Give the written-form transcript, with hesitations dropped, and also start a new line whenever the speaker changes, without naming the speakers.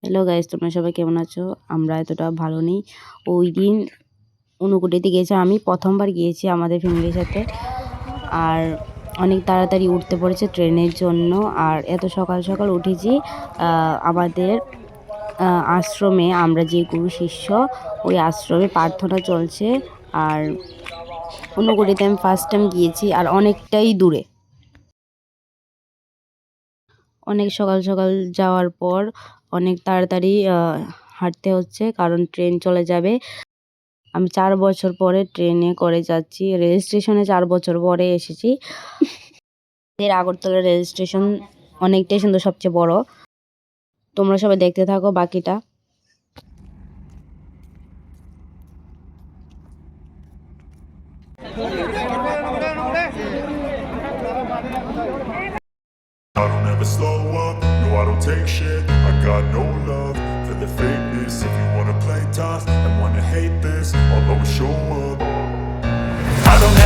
Hello guys, তোমরা সবাই কেমন আছো? আমরা এতটা ভালো নেই। ওই দিন ঊনকোটিতে গিয়েছি, আমি প্রথমবার গিয়েছি আমাদের ফ্যামিলির সাথে। আর অনেক তাড়াতাড়ি উঠতে পড়েছে ট্রেনের জন্য। আর এত সকাল সকাল উঠেছি আমাদের আশ্রমে, আমরা যে গুরু শিষ্য ওই আশ্রমে প্রার্থনা চলছে। আর ঊনকোটিতে আমি ফার্স্ট টাইম গিয়েছি, আর অনেকটাই দূরে। অনেক সকাল সকাল যাওয়ার পর অনেক তাড়াতাড়ি হাঁটতে হচ্ছে, কারণ ট্রেন চলে যাবে। আমি 4 বছর পরে ট্রেনে করে যাচ্ছি। রেল স্টেশনে 4 বছর পরে এসেছি। এর আগরতলা রেল স্টেশন অনেকটাই সুন্দর, সবচেয়ে বড়। তোমরা সবাই দেখতে থাকো বাকিটা।
I don't ever slow up, no I don't take shit. I got no love for the fakeness. If you wanna play tough and wanna hate this, I'll always show